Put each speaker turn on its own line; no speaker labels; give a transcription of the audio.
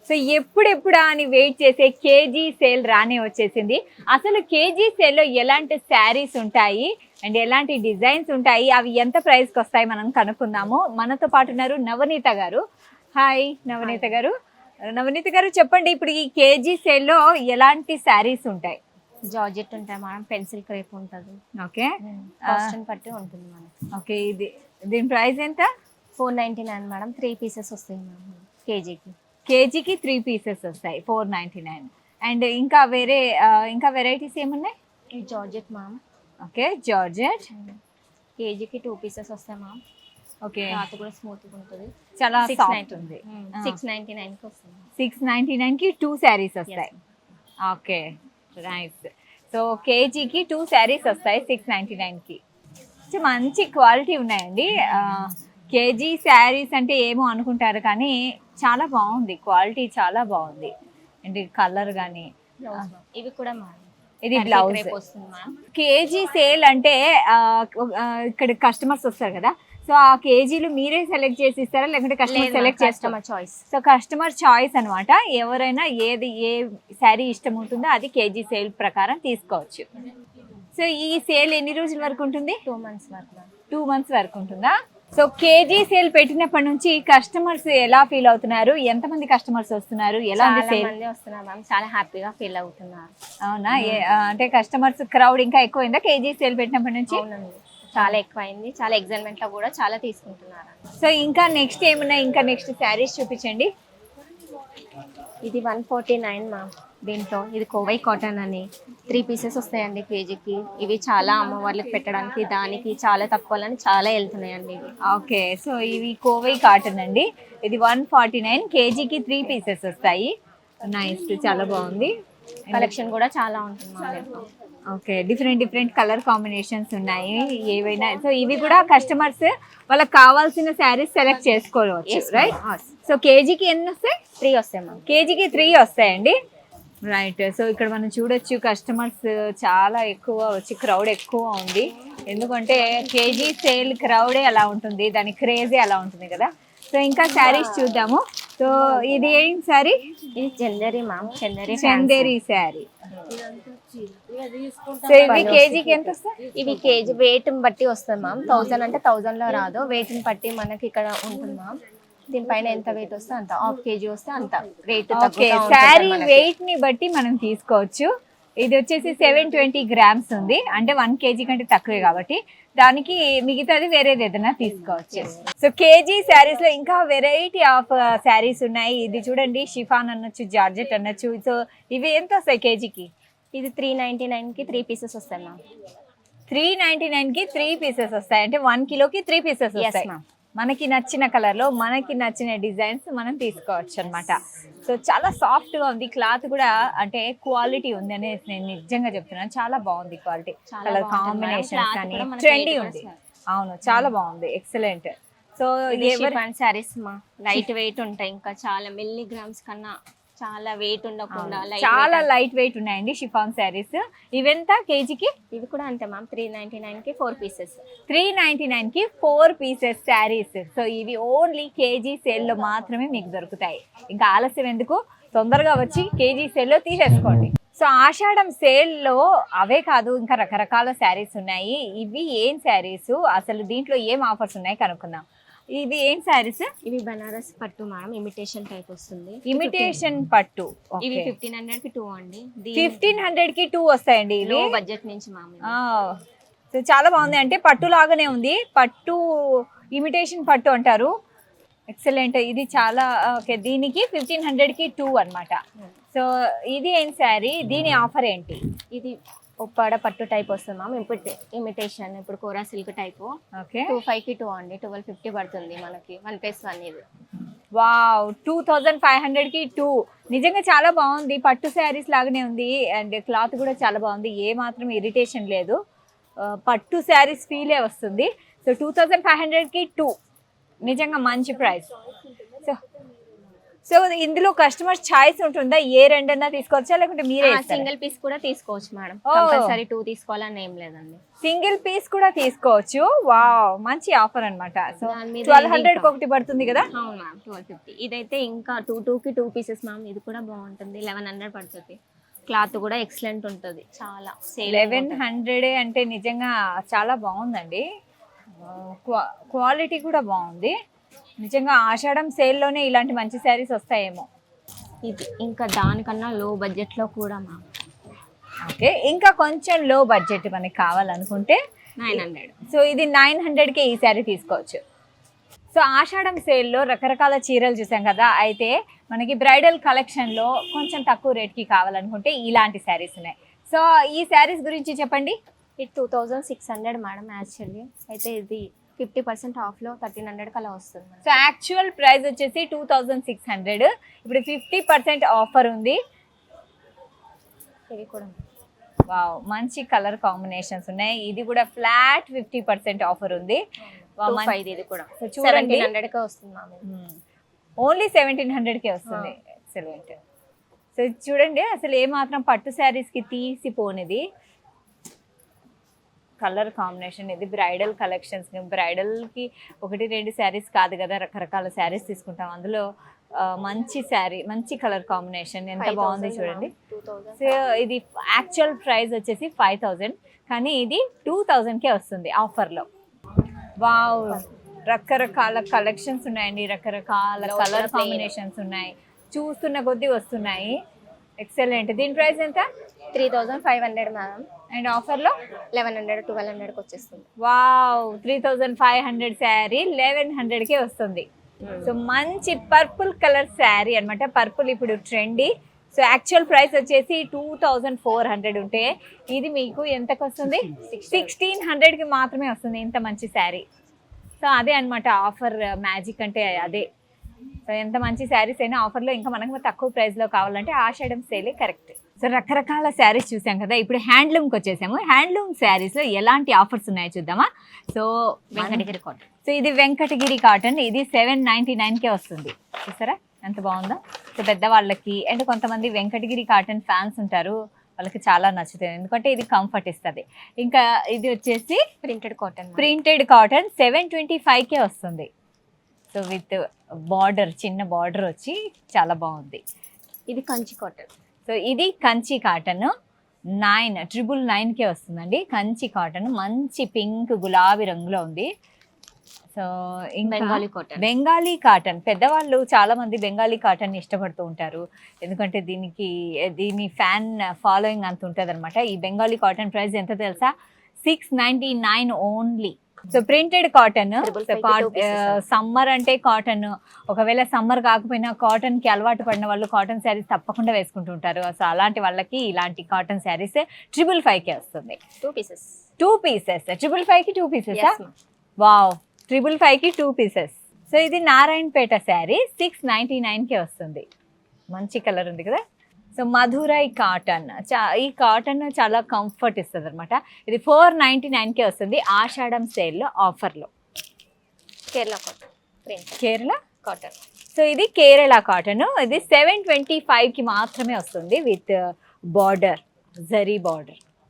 So ఎప్పుడెప్పుడా అని wait చేసే కేజీ సేల్ రానే వచ్చేసింది. అసలు కేజీ సేల్లో ఎలాంటి శారీస్ ఉంటాయి అండ్ ఎలాంటి డిజైన్స్ ఉంటాయి, అవి ఎంత ప్రైస్కి వస్తాయి మనం కనుక్కుందాము. మనతో పాటు ఉన్నారు నవనీత గారు. హాయ్ నవనీత గారు. నవనీత గారు చెప్పండి, ఇప్పుడు ఈ కేజీ సేల్లో ఎలాంటి శారీస్ ఉంటాయి?
జార్జెట్ ఉంటాయి మేడం, పెన్సిల్ క్రేప్ ఉంటుంది.
ఓకే,
కాస్ట్ని బట్టి ఉంటుంది మనకి.
ఓకే, దీని ప్రైస్ ఎంత?
499 మేడం. 3 పీసెస్ వస్తాయి మేడం
కేజీకి 3 పీసెస్ వస్తాయి, 499. అండ్ ఇంకా వేరే ఇంకా వెరైటీస్ ఏమున్నాయి?
ఈ జార్జెట్ మ్యామ్.
ఓకే, జార్జెట్
కేజీకి 2 పీసెస్ వస్తాయి మ్యామ్.
ఓకే,
క్లాత్ కూడా స్మూత్గా ఉంటుంది.
చాలా సాఫ్ట్ ఉంది.
699కి వస్తుంది.
699కి 2 శారీస్ వస్తాయి. Okay, nice. సో కేజీకి 2 శారీస్ వస్తాయి 699కి. మంచి క్వాలిటీ ఉన్నాయండి. కేజీ శారీస్ అంటే ఏమో అనుకుంటారు, కానీ చాలా బాగుంది, క్వాలిటీ చాలా బాగుంది. అండ్ కలర్ కానీ
ఇవి కూడా మ్యామ్.
ఇది బ్లౌజ్
వస్తుంది మ్యామ్.
కేజీ సేల్ అంటే ఇక్కడ కస్టమర్స్ వస్తారు కదా, సో ఆ కేజీలు మీరే సెలెక్ట్ చేసి ఇస్తారా లేకుంటే customer select
customer choice?
So customer choice అనమాట. ఎవరైనా ఏ శారీ ఇష్టం ఉంటుందో అది కేజీ సేల్ ప్రకారం తీసుకోవచ్చు. సో ఈ సేల్ ఎన్ని రోజుల వరకు ఉంటుంది?
2 months వరకు.
2 months వరకు ఉంటుందా? సో కేజీ సేల్ పెట్టినప్పటి నుంచి కస్టమర్స్ ఎలా ఫీల్ అవుతున్నారు? ఎంతమంది కస్టమర్స్ వస్తున్నారు? ఎలా
మంది వస్తున్నారు మ్యామ్, చాలా హ్యాపీగా ఫీల్ అవుతున్నారు.
అవునా? అంటే కస్టమర్స్ క్రౌడ్ ఇంకా ఎక్కువైందా కేజీ సేల్ పెట్టినప్పటి నుంచి?
అవునండి, చాలా ఎక్కువైంది. చాలా ఎగ్జైట్మెంట్ లో కూడా చాలా తీసుకుంటున్నారు.
సో ఇంకా నెక్స్ట్ ఏమున్నాయి? ఇంకా నెక్స్ట్ శారీస్ చూపించండి.
ఇది 149 మ్యామ్. దీంట్లో ఇది కోవై కాటన్ అని 3 పీసెస్ వస్తాయండి కేజీకి. ఇవి చాలా అమ్మవార్లకు పెట్టడానికి దానికి చాలా తక్కువలని చాలా వెళ్తున్నాయండి ఇవి.
ఓకే, సో ఇవి కోవై కాటన్ అండి. ఇది 149, కేజీకి 3 పీసెస్ వస్తాయి. నైస్, చాలా బాగుంది.
కలెక్షన్ కూడా చాలా ఉంటుంది మా దగ్గర.
ఓకే, డిఫరెంట్ కలర్ కాంబినేషన్స్ ఉన్నాయి ఏవైనా. సో ఇవి కూడా కస్టమర్స్ వాళ్ళకి కావాల్సిన శారీస్ సెలెక్ట్ చేసుకోవచ్చు, రైట్? సో కేజీకి ఎన్ని వస్తాయి?
3 వస్తాయి మ్యామ్.
కేజీకి 3 వస్తాయండి, రైట్. సో ఇక్కడ మనం చూడొచ్చు కస్టమర్స్ చాలా ఎక్కువ వచ్చి క్రౌడ్ ఎక్కువ ఉంది. ఎందుకంటే కేజీ సేల్ క్రౌడే అలా ఉంటుంది, దాని క్రేజే అలా ఉంటుంది కదా. సో ఇంకా శారీస్ చూద్దాము. సో ఇది ఏం శారీ?
ఇది చందేరి మ్యామ్,
చందేరి శారీ. సో ఇవి కేజీకి ఎంత వస్తాయి?
ఇవి కేజీ వెయిట్ బట్టి వస్తుంది మ్యామ్. 1000 అంటే 1000 లో రాదు, వెయిట్ బట్టి మనకి ఇక్కడ ఉంటుంది మ్యామ్. దీనిపైన ఎంత వెయిట్ వస్తే అంత, హాఫ్ కేజీ వస్తే అంత వెయిట్.
ఓకే, శారీ వెయిట్ ని బట్టి మనం తీసుకోవచ్చు. ఇది వచ్చేసి 720 grams ఉంది, అంటే 1 kg కంటే తక్కువే కాబట్టి దానికి మిగతాది వేరేది ఏదైనా తీసుకోవచ్చు. సో కేజీ శారీస్ లో ఇంకా వెరైటీ ఆఫ్ శారీస్ ఉన్నాయి. ఇది చూడండి, షిఫాన్ అనొచ్చు, జార్జెట్ అనొచ్చు. సో ఇవి ఎంత వస్తాయి కేజీకి?
ఇది 399కి 3 పీసెస్ వస్తాయి మ్యామ్.
399కి 3 పీసెస్ వస్తాయి, అంటే 1 కిలోకి 3 పీసెస్ వస్తాయి. మనకి నచ్చిన కలర్ లో మనకి నచ్చిన డిజైన్స్ మనం తీసుకోవచ్చు అనమాట. సో చాలా సాఫ్ట్ గా ఉంది, క్లాత్ కూడా అంటే క్వాలిటీ ఉంది అనేది నేను నిజంగా చెప్తున్నాను. చాలా బాగుంది క్వాలిటీ, కలర్ కాంబినేషన్స్ కానీ ట్రెండీ ఉంది. అవును, చాలా బాగుంది, ఎక్సలెంట్. సో
శారీస్ మా లైట్ వెయిట్ ఉంటాయి, ఇంకా చాలా మిల్లీగ్రామ్స్ కన్నా చాలా వెయిట్ ఉండకుండా
చాలా లైట్ వెయిట్ ఉన్నాయండి షిఫాన్ శారీస్. ఇవెంత కేజీకి?
ఇవి కూడా అంతే మ్యామ్, 399కి 4 పీసెస్.
399కి 4 పీసెస్ శారీస్. సో ఇవి ఓన్లీ కేజీ సేల్లో మాత్రమే మీకు దొరుకుతాయి. ఇంకా ఆలస్యం ఎందుకు, తొందరగా వచ్చి కేజీ సేల్లో తీసేసుకోండి. సో ఆషాఢం సేల్లో అవే కాదు, ఇంకా రకరకాల శారీస్ ఉన్నాయి. ఇవి ఏం శారీస్, అసలు దీంట్లో ఏం ఆఫర్స్ ఉన్నాయి కనుక్కుందాం. ఇవి ఏం శారీస్?
ఇవి బనారస్ పట్టు మేడం, ఇమిటేషన్ టైప్ వస్తుంది.
ఇమిటేషన్ పట్టు.
ఇవి 1500కి 2 అండి.
1500కి 2 వస్తాయండి. ఇవి
బడ్జెట్ నుంచి మ్యామ్.
సో చాలా బాగుంది, అంటే పట్టు లాగానే ఉంది. పట్టు ఇమిటేషన్ పట్టు అంటారు, ఎక్సలెంట్. ఇది చాలా ఓకే. దీనికి 1500కి 2 అనమాట. సో ఇది ఏం శారీ, దీని ఆఫర్ ఏంటి?
ఇది ఉప్పాడ పట్టు టైప్ వస్తుంది మ్యామ్, ఇమిటేషన్. ఇప్పుడు కోరా సిల్క్ టైప్.
ఓకే,
25కి 2 అండి, 1250 పడుతుంది మనకి. 1+1 ఇది.
వావ్, 2500కి 2. నిజంగా చాలా బాగుంది, పట్టు శారీస్ లాగానే ఉంది. అండ్ క్లాత్ కూడా చాలా బాగుంది, ఏ మాత్రం ఇరిటేషన్ లేదు, పట్టు శారీస్ ఫీలే వస్తుంది. సో 2500కి 2 నిజంగా మంచి ప్రైస్. సో సో ఇందులో కస్టమర్ చాయిస్ ఉంటుందా, ఏ రెండన్నా తీసుకోవచ్చా లేకుంటే మీరే
సింగిల్ పీస్ కూడా తీసుకోవచ్చు మేడం,
ఓ.
కంపల్సరీ 2 తీసుకోవాలని ఏం లేదండి.
సింగిల్ పీస్ కూడా తీసుకోవచ్చు. వావ్, మంచి ఆఫర్ అన్నమాట. సో
దాని మీద
1200
ఇంకా-
ఒకటి పడుతుంది కదా.
అవును మ్యామ్, 1250. ఇదైతే ఇంకా 2 2 పీసెస్ మ్యామ్, ఇది కూడా బాగుంటుంది. 1100 పడుతుంది. క్లాత్ కూడా ఎక్సలెంట్ ఉంటుంది, చాలా
1100 అంటే నిజంగా చాలా బాగుందండి. క్వాలిటీ కూడా బాగుంది. నిజంగా ఆషాఢం సేల్లోనే ఇలాంటి మంచి శారీస్ వస్తాయేమో.
ఇది ఇంకా దానికన్నా లో బడ్జెట్ లో కూడా మ్యామ్,
ఓకే, ఇంకా కొంచెం లో బడ్జెట్ మనకి కావాలనుకుంటే
900.
సో ఇది 900కే ఈ శారీ తీసుకోవచ్చు. సో ఆషాఢం సేల్లో రకరకాల చీరలు చూసాం కదా. అయితే మనకి బ్రైడల్ కలెక్షన్లో కొంచెం తక్కువ రేట్కి కావాలనుకుంటే ఇలాంటి శారీస్ ఉన్నాయి. సో ఈ శారీస్ గురించి చెప్పండి.
ఇది 2600 మేడం యాక్చువల్లీ. అయితే ఇది 50% ఆఫ్లో 1300 అలా వస్తుంది మేడం.
సో యాక్చువల్ ప్రైస్ వచ్చేసి 2600, ఇప్పుడు 50% ఆఫర్ ఉంది.
ఇది కూడా
వావ్, మంచి కలర్ కాంబినేషన్స్ ఉన్నాయి. ఇది కూడా ఫ్లాట్ 50% ఆఫర్ ఉంది. వావ్,
25 ఇది కూడా
సో చూడండి
1700కే వస్తుంది మ్యామ్.
ఓన్లీ 1700కే వస్తుంది. ఎక్సలెంట్. సో ఇది చూడండి, అసలు ఏ మాత్రం పట్టు శారీస్కి తీసిపోనిది కలర్ కాంబినేషన్. ఇది బ్రైడల్ కలెక్షన్స్. బ్రైడల్కి 1 2 శారీస్ కాదు కదా, రకరకాల శారీస్ తీసుకుంటాం. అందులో మంచి శారీ, మంచి కలర్ కాంబినేషన్ ఎంత బాగుంది చూడండి.
2000.
సో ఇది యాక్చువల్ ప్రైస్ వచ్చేసి 5000, కానీ ఇది 2000కే వస్తుంది ఆఫర్లో. వావ్, రకరకాల కలెక్షన్స్ ఉన్నాయండి, రకరకాల కలర్ కాంబినేషన్స్ ఉన్నాయి, చూస్తున్న కొద్దీ వస్తున్నాయి. ఎక్సలెంట్. దీని ప్రైస్ ఎంత?
3500 మ్యామ్.
అండ్ ఆఫర్లో
1100 1200కి వచ్చేస్తుంది.
వావ్, 3500 శారీ 1100కే వస్తుంది. సో మంచి పర్పుల్ కలర్ శారీ అన్నమాట. పర్పుల్ ఇప్పుడు ట్రెండీ. సో యాక్చువల్ ప్రైస్ వచ్చేసి 2400 ఉంటే ఇది మీకు ఎంతకు వస్తుంది? 1600కి మాత్రమే వస్తుంది. ఇంత మంచి శారీ. సో అదే అన్నమాట ఆఫర్ మ్యాజిక్ అంటే అదే. సో ఎంత మంచి శారీస్ అయినా ఆఫర్లో ఇంకా మనకు తక్కువ ప్రైస్లో కావాలంటే ఆషాఢం సేలే కరెక్ట్. సో రకరకాల శారీస్ చూసాం కదా, ఇప్పుడు హ్యాండ్లూమ్కి వచ్చేసాము. హ్యాండ్లూమ్ శారీస్లో ఎలాంటి ఆఫర్స్ ఉన్నాయో చూద్దామా. So
Venkatagiri cotton.
సో ఇది వెంకటగిరి కాటన్. ఇది 799కే వస్తుంది. చూసారా ఎంత బాగుందో. సో పెద్దవాళ్ళకి అండ్ కొంతమంది వెంకటగిరి కాటన్ ఫ్యాన్స్ ఉంటారు, వాళ్ళకి చాలా నచ్చుతుంది ఎందుకంటే ఇది కంఫర్ట్ ఇస్తుంది. ఇంకా ఇది వచ్చేసి
ప్రింటెడ్ కాటన్.
ప్రింటెడ్ కాటన్ 725కే వస్తుంది. సో విత్ బార్డర్, చిన్న బార్డర్ వచ్చి చాలా బాగుంది.
ఇది కంచి కాటన్.
సో ఇది కంచి కాటన్ 999కే వస్తుందండి. కంచి కాటన్ మంచి పింక్ గులాబీ రంగులో ఉంది. సో ఇంకా
బెంగాలీ కాటన్.
బెంగాలీ కాటన్, పెద్దవాళ్ళు చాలా మంది బెంగాలీ కాటన్ ఇష్టపడుతూ ఉంటారు ఎందుకంటే దీని ఫ్యాన్ ఫాలోయింగ్ అంత ఉంటుంది అనమాట. ఈ బెంగాలీ కాటన్ ప్రైస్ ఎంత తెలుసా? 699 only. So printed cotton. Summer అంటే కాటన్, ఒకవేళ సమ్మర్ కాకపోయినా కాటన్ కి అలవాటు పడిన వాళ్ళు కాటన్ శారీస్ తప్పకుండా వేసుకుంటుంటారు. సో అలాంటి వాళ్ళకి ఇలాంటి కాటన్ శారీస్ 555కే వస్తుంది.
2 పీసెస్.
2 పీసెస్ 555కి 2 పీసెస్. వావ్, 555కి 2 పీసెస్. సో ఇది నారాయణపేట శారీ 699కే వస్తుంది. మంచి కలర్ ఉంది కదా. సో మధురై కాటన్, ఈ కాటన్ చాలా కంఫర్ట్ ఇస్తుంది అనమాట. ఇది 499కే వస్తుంది ఆషాఢం సేల్లో ఆఫర్లో.
Kerala cotton print.
Kerala
cotton.
So ఇది కేరళ కాటన్. ఇది 725కి మాత్రమే వస్తుంది విత్ బార్డర్, జరీ బార్డర్.